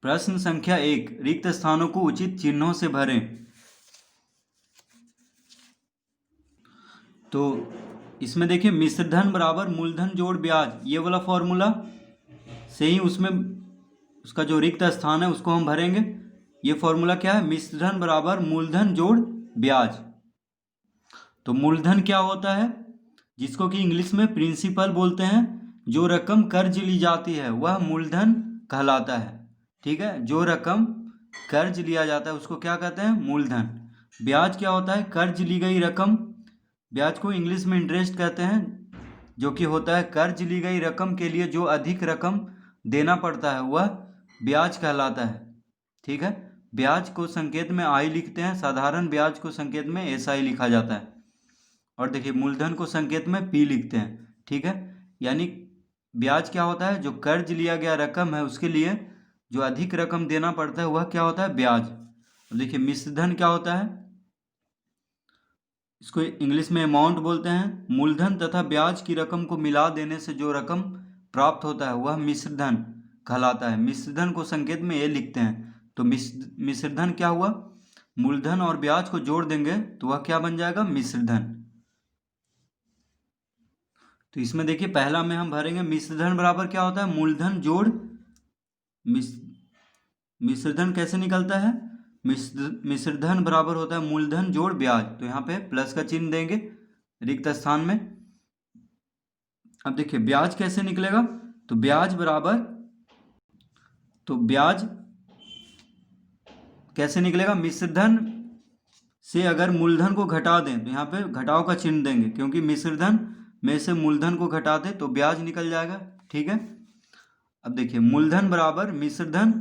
प्रश्न संख्या 1, रिक्त स्थानों को उचित चिन्हों से भरें। तो इसमें देखिए मिश्र धन बराबर मूलधन जोड़ ब्याज, ये वाला फॉर्मूला से ही उसमें उसका जो रिक्त स्थान है उसको हम भरेंगे। ये फॉर्मूला क्या है? मिश्र धन बराबर मूलधन जोड़ ब्याज। तो मूलधन क्या होता है? जिसको कि इंग्लिश में प्रिंसिपल बोलते हैं। जो रकम कर्ज ली जाती है वह मूलधन कहलाता है। ठीक है, जो रकम कर्ज लिया जाता है उसको क्या कहते हैं? मूलधन। ब्याज क्या होता है? कर्ज ली गई रकम। ब्याज को इंग्लिश में इंटरेस्ट कहते हैं, जो कि होता है कर्ज ली गई रकम के लिए जो अधिक रकम देना पड़ता है वह ब्याज कहलाता है। ठीक है, ब्याज को संकेत में आई लिखते हैं, साधारण ब्याज को संकेत में एसआई लिखा जाता है। और देखिए मूलधन को संकेत में पी लिखते हैं। ठीक है, यानी ब्याज क्या होता है? जो कर्ज लिया गया रकम है उसके लिए जो अधिक रकम देना पड़ता है वह क्या होता है? ब्याज। देखिए मिश्रधन क्या होता है? इसको इंग्लिश में अमाउंट बोलते हैं। मूलधन तथा ब्याज की रकम को मिला देने से जो रकम प्राप्त होता है वह मिश्रधन कहलाता है। मिश्रधन को संकेत में ये लिखते हैं। तो मिश्रधन क्या हुआ? मूलधन और ब्याज को जोड़ देंगे तो वह क्या बन जाएगा? मिश्रधन। तो इसमें देखिए पहला में हम भरेंगे मिश्रधन बराबर क्या होता है? मूलधन जोड़ मिश्रधन कैसे निकलता है? मिश्रधन बराबर होता है मूलधन जोड़ ब्याज। तो यहाँ पे प्लस का चिन्ह देंगे रिक्त स्थान में। अब देखिए ब्याज कैसे निकलेगा? तो ब्याज बराबर, तो ब्याज कैसे निकलेगा? मिश्रधन से अगर मूलधन को घटा दें तो यहाँ पे घटाव का चिन्ह देंगे, क्योंकि मिश्रधन में से मूलधन को घटा दें तो ब्याज निकल जाएगा। ठीक है, अब देखिए मूलधन बराबर मिश्रधन।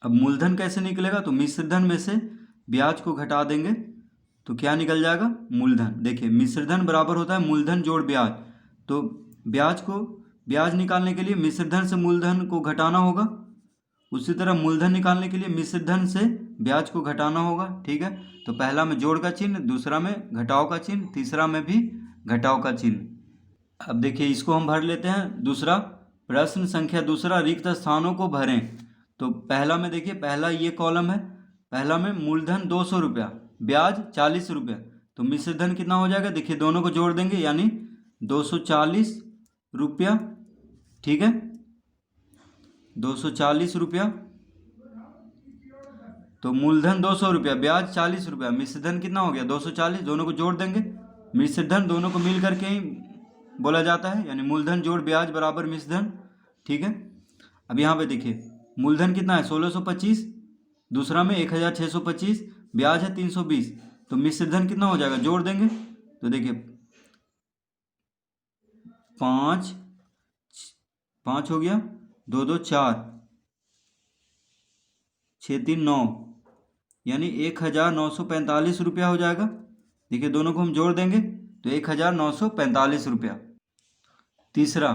अब मूलधन कैसे निकलेगा? तो मिश्रधन में से ब्याज को घटा देंगे तो क्या निकल जाएगा? मूलधन। देखिए मिश्रधन बराबर होता है मूलधन जोड़ ब्याज। तो ब्याज निकालने के लिए मिश्रधन से मूलधन को घटाना होगा। उसी तरह मूलधन निकालने के लिए मिश्रधन से ब्याज को घटाना होगा। ठीक है, तो पहला में जोड़ का चिन्ह, दूसरा में घटाव का चिन्ह, तीसरा में भी घटाव का चिन्ह। अब देखिए इसको हम भर लेते हैं। दूसरा प्रश्न संख्या दूसरा, रिक्त स्थानों को भरें। तो पहला में देखिए, पहला ये कॉलम है, पहला में मूलधन 200 रुपया, ब्याज 40 रुपया। तो मिश्रधन कितना हो जाएगा? देखिए दोनों को जोड़ देंगे यानी 240 रुपया। ठीक है, 240 रुपया। तो मूलधन 200 रुपया, ब्याज 40 रुपया, मिश्रधन कितना हो गया? 240। दोनों को जोड़ देंगे। मिश्रधन दोनों को मिल करके ही बोला जाता है, यानी मूलधन जोड़ ब्याज बराबर मिश्रधन। ठीक है, अब यहाँ पे देखिए मूलधन कितना है? 1625, दूसरा में 1625, ब्याज है 320। तो मिश्रधन कितना हो जाएगा? जोड़ देंगे तो देखिए 5 5 हो गया, 2 2 4, 6 3 9, यानी 1945 रुपया हो जाएगा। देखिए दोनों को हम जोड़ देंगे तो 1945 रुपया। तीसरा,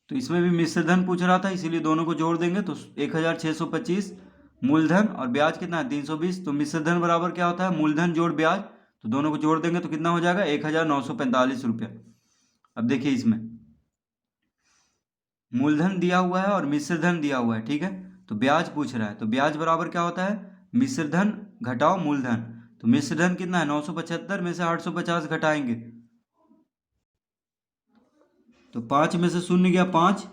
तो इसमें भी मिश्रधन पूछ रहा था इसीलिए दोनों को जोड़ देंगे तो 1625 मूलधन और ब्याज कितना है? 320। तो मिश्रधन बराबर क्या होता है? मूलधन जोड़ ब्याज। तो दोनों को जोड़ देंगे तो कितना हो जाएगा? 1945 रुपया। अब देखिए इसमें मूलधन दिया हुआ है और मिश्रधन दिया हुआ है। ठीक है, तो ब्याज पूछ रहा है, तो ब्याज बराबर क्या होता है? मिश्रधन घटाओ मूलधन। तो मिश्रधन कितना है? 975 में से 850 घटाएंगे तो 5 में से शून्य गया 5,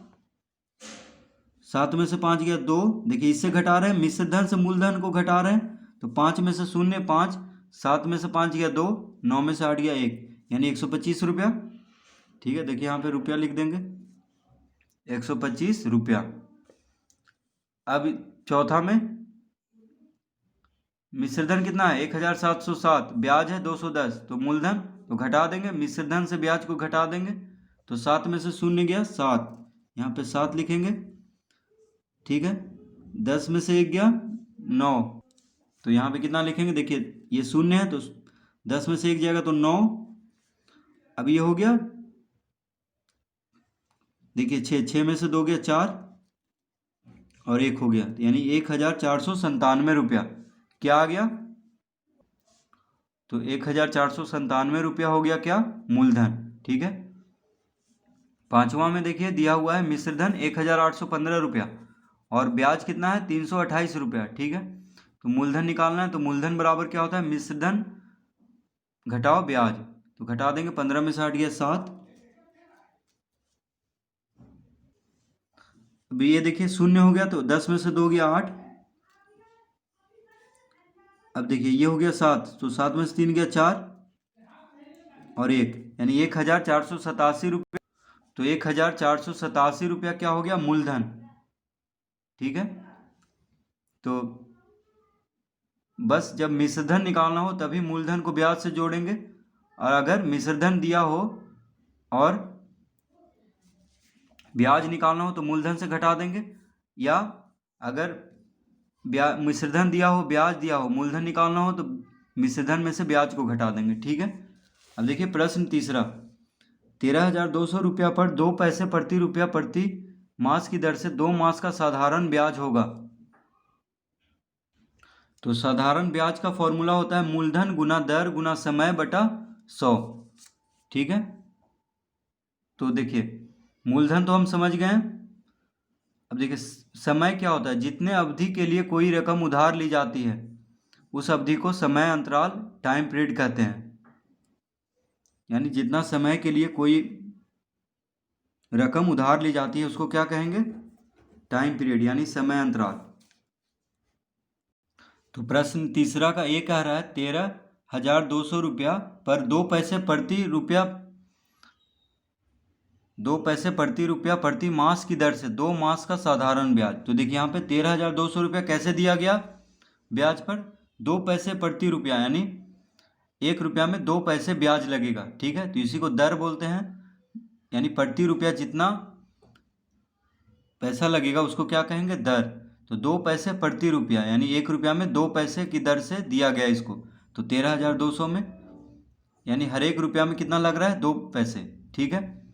7 में से 5 गया 2। देखिए इससे घटा रहे हैं, मिश्रधन से मूलधन को घटा रहे हैं। तो 5 में से शून्य 5, 7 में से 5 गया 2, 9 में से 8 गया 1, यानी 125 रुपया। ठीक है, देखिए यहाँ पे रुपया लिख देंगे 125 रुपया। अब चौथा में मिश्रधन कितना है? 1707, ब्याज है 210। तो मूलधन तो घटा देंगे, मिश्रधन से ब्याज को घटा देंगे तो 7 में से शून्य गया 7, यहाँ पे 7 लिखेंगे। ठीक है, 10 में से 1 गया 9, तो यहाँ पे कितना लिखेंगे? देखिए ये शून्य है तो 10 में से 1 जाएगा तो 9। अब ये हो गया, देखिए 6 में से 2 गया 4 और 1 हो गया, यानी 1497 रुपया क्या आ गया? तो 1497 रुपया हो गया क्या? मूलधन। ठीक है, पांचवा में देखिए दिया हुआ है मिश्रधन 1815 रुपया और ब्याज कितना है 328 रुपया, ठीक है। तो मूलधन निकालना है, तो मूलधन बराबर क्या होता है, मिश्र धन घटाओ ब्याज। तो घटा देंगे, 15 में से हट गया 7। अभी ये देखिए शून्य हो गया, तो 10 में से 2 गया 8। अब देखिए ये हो गया 7, तो 7 में से 3 गया 4 और 1, यानी 1487 रुपये। तो 1487 रुपया क्या हो गया, मूलधन, ठीक है। तो बस जब मिश्रधन निकालना हो तभी मूलधन को ब्याज से जोड़ेंगे, और अगर मिश्रधन दिया हो और ब्याज निकालना हो तो मूलधन से घटा देंगे, या अगर मिश्रधन दिया हो, ब्याज दिया हो, मूलधन निकालना हो तो मिश्रधन में से ब्याज को घटा देंगे, ठीक है। अब देखिए प्रश्न तीसरा, 13,200 रुपया पर 2 पैसे प्रति रुपया प्रति मास की दर से 2 मास का साधारण ब्याज होगा। तो साधारण ब्याज का फॉर्मूला होता है मूलधन गुना दर गुना समय बटा 100, ठीक है। तो देखिए मूलधन तो हम समझ गए हैं। अब देखिए समय क्या होता है, जितने अवधि के लिए कोई रकम उधार ली जाती है उस अवधि को समय अंतराल टाइम पीरियड कहते हैं। यानी जितना समय के लिए कोई रकम उधार ली जाती है उसको क्या कहेंगे, टाइम पीरियड, यानी समय अंतराल। तो प्रश्न तीसरा का ये कह रहा है 13,200 रुपया पर 2 पैसे प्रति रुपया प्रति मास की दर से 2 मास का साधारण ब्याज। तो देखिए यहाँ पे 13,200 रुपया कैसे दिया गया, ब्याज पर 2 पैसे प्रति रुपया, यानी 1 रुपया में 2 पैसे ब्याज लगेगा, ठीक है। तो इसी को दर बोलते हैं, यानी प्रति रुपया जितना पैसा लगेगा उसको क्या कहेंगे, दर। तो 2 पैसे प्रति रुपया, यानी 1 रुपया में 2 पैसे की दर से दिया गया इसको। तो 13,200 में यानी हर 1 रुपया में कितना लग रहा है, 2 पैसे, ठीक है।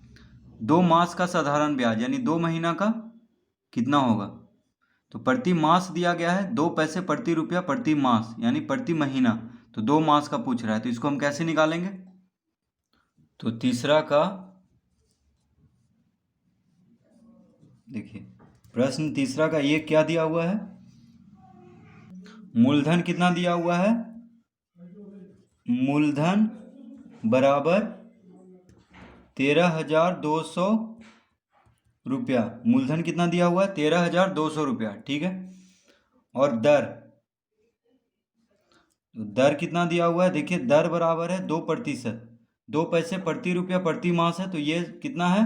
2 मास का साधारण ब्याज यानी 2 महीना का कितना होगा, तो प्रति मास दिया गया है 2 पैसे प्रति रुपया प्रति मास, यानी प्रति महीना। तो 2 मास का पूछ रहा है, तो इसको हम कैसे निकालेंगे। तो तीसरा का देखिए प्रश्न तीसरा का ये क्या दिया हुआ है, मूलधन कितना दिया हुआ है, मूलधन बराबर 13,200 रुपया। मूलधन कितना दिया हुआ है, 13,200 रुपया, ठीक है। और दर, तो दर कितना दिया हुआ है, देखिए दर बराबर है 2%। 2 पैसे प्रति रुपया प्रति मास है, तो ये कितना है,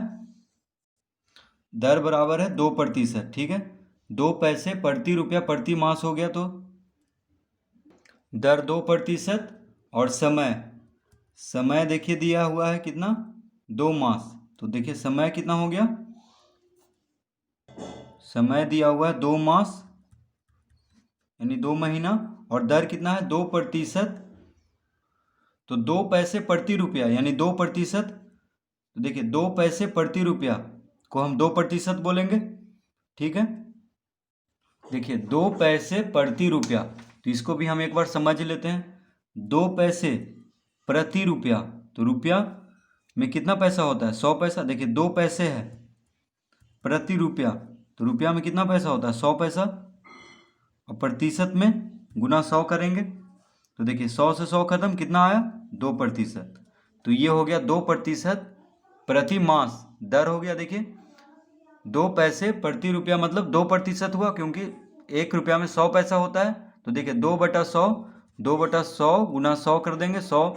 दर बराबर है 2%, ठीक है। 2 पैसे प्रति रुपया प्रति मास हो गया, तो दर 2%। और समय देखिए दिया हुआ है कितना, 2 मास। तो देखिए समय कितना हो गया, समय दिया हुआ है 2 मास यानी 2 महीना, और दर कितना है 2%। तो 2 पैसे प्रति रुपया यानी 2%। तो देखिए 2 पैसे प्रति रुपया को हम 2% बोलेंगे, ठीक है। देखिए 2 पैसे प्रति रुपया, तो इसको भी हम एक बार समझ लेते हैं। 2 पैसे प्रति रुपया, तो रुपया में कितना पैसा होता है, 100 पैसा। देखिए 2 पैसे है प्रति रुपया, तो रुपया में कितना पैसा होता है, 100 पैसा। और प्रतिशत में गुना 100 करेंगे, तो देखिए 100 से 100 खत्म, कितना आया, 2%। तो ये हो गया 2% प्रति मास। दर हो गया देखिए 2 पैसे प्रति रुपया, मतलब 2% हुआ, क्योंकि 1 रुपया में 100 पैसा होता है। तो देखिए 2/100 गुना 100 कर देंगे 100,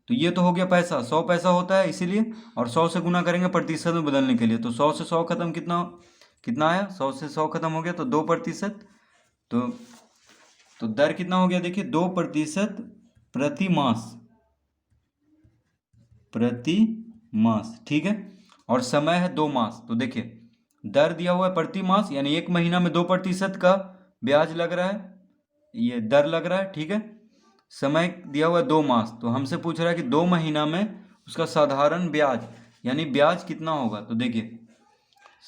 तो ये तो हो गया पैसा, 100 पैसा होता है इसीलिए, और 100 से गुना करेंगे प्रतिशत में बदलने के लिए। तो 100 से 100 खत्म, कितना आया, 100 से 100 खत्म हो गया, तो 2%। तो दर कितना हो गया, देखिए 2% प्रति मास, ठीक है। और समय है 2 मास, तो देखिए दर दिया हुआ है प्रति मास, यानी 1 महीना में 2% का ब्याज लग रहा है, ये दर लग रहा है, ठीक है। समय दिया हुआ है 2 मास, तो हमसे पूछ रहा है कि 2 महीना में उसका साधारण ब्याज यानी ब्याज कितना होगा। तो देखिए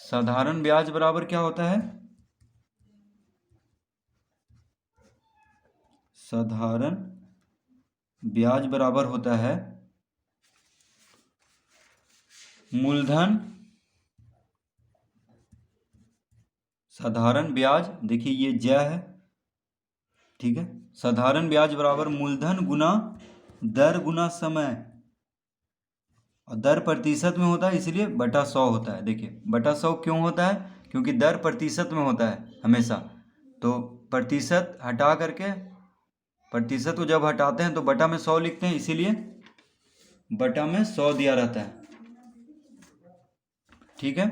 साधारण ब्याज बराबर क्या होता है, साधारण ब्याज बराबर होता है मूलधन, साधारण ब्याज, देखिए ये ज है, ठीक है। साधारण ब्याज बराबर मूलधन गुना दर गुना समय, और दर प्रतिशत में होता है इसलिए बटा 100 होता है। देखिए बटा 100 क्यों होता है, क्योंकि दर प्रतिशत में होता है हमेशा। तो प्रतिशत हटा करके, प्रतिशत को जब हटाते हैं तो बटा में 100 लिखते हैं, इसीलिए बटा में 100 दिया रहता है, ठीक है।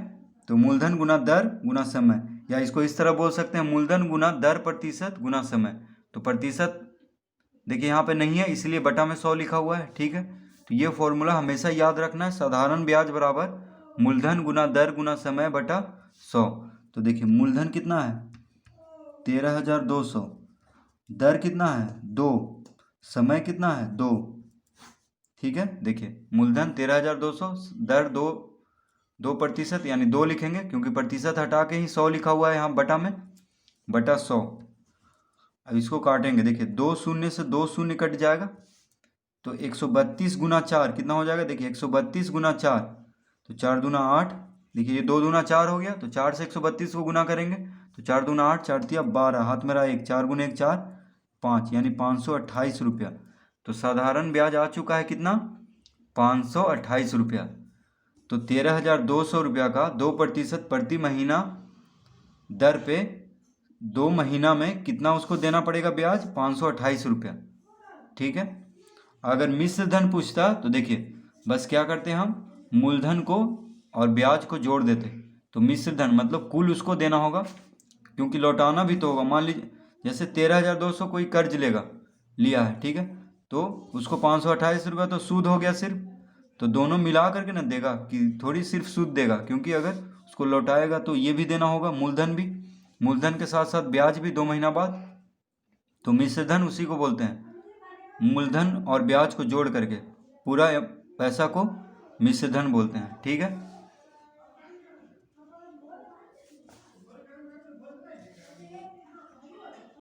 तो मूलधन गुना दर गुना समय, या इसको इस तरह बोल सकते हैं मूलधन गुना दर प्रतिशत गुना समय। तो प्रतिशत देखिए यहाँ पे नहीं है इसलिए बटा में 100 लिखा हुआ है, ठीक है। तो ये फॉर्मूला हमेशा याद रखना है, साधारण ब्याज बराबर मूलधन गुना दर गुना समय बटा 100। तो देखिए मूलधन कितना है 13,200, दर कितना है 2, समय कितना है 2, ठीक है। देखिए मूलधन 13,200, दर 2% यानी 2 लिखेंगे, क्योंकि प्रतिशत हटा के ही 100 लिखा हुआ है यहाँ बटा में, बटा 100। अब इसको काटेंगे, देखिए 2 शून्य से 2 शून्य कट जाएगा, तो 132 गुना 4 कितना हो जाएगा, देखिए 132 गुना 4, तो 4 दूना 8, देखिए ये 2 दूना 4 हो गया, तो 4 से 132 को गुना करेंगे, तो 4 दूना 8, 4 तिया 12, हाथ में रहा 1, 4 गुना 1 4, 5, यानी 528 रुपया। तो साधारण ब्याज आ चुका है कितना 528 रुपया। तो 13,200 रुपया का 2% प्रति महीना दर पे 2 महीना में कितना उसको देना पड़ेगा ब्याज 528 रुपया, ठीक है। अगर मिश्र धन पूछता तो देखिए बस क्या करते हम मूलधन को और ब्याज को जोड़ देते, तो मिश्र धन मतलब कुल उसको देना होगा, क्योंकि लौटाना भी तो होगा। मान लीजिए जैसे 13,200 कोई कर्ज लिया है, ठीक है, तो उसको 528 रुपया तो सूद हो गया सिर्फ, तो दोनों मिला करके ना देगा, कि थोड़ी सिर्फ सूद देगा, क्योंकि अगर उसको लौटाएगा तो ये भी देना होगा मूलधन भी, मूलधन के साथ साथ ब्याज भी 2 महीना बाद। तो मिश्र धन उसी को बोलते हैं, मूलधन और ब्याज को जोड़ करके पूरा पैसा को मिश्र धन बोलते हैं, ठीक है।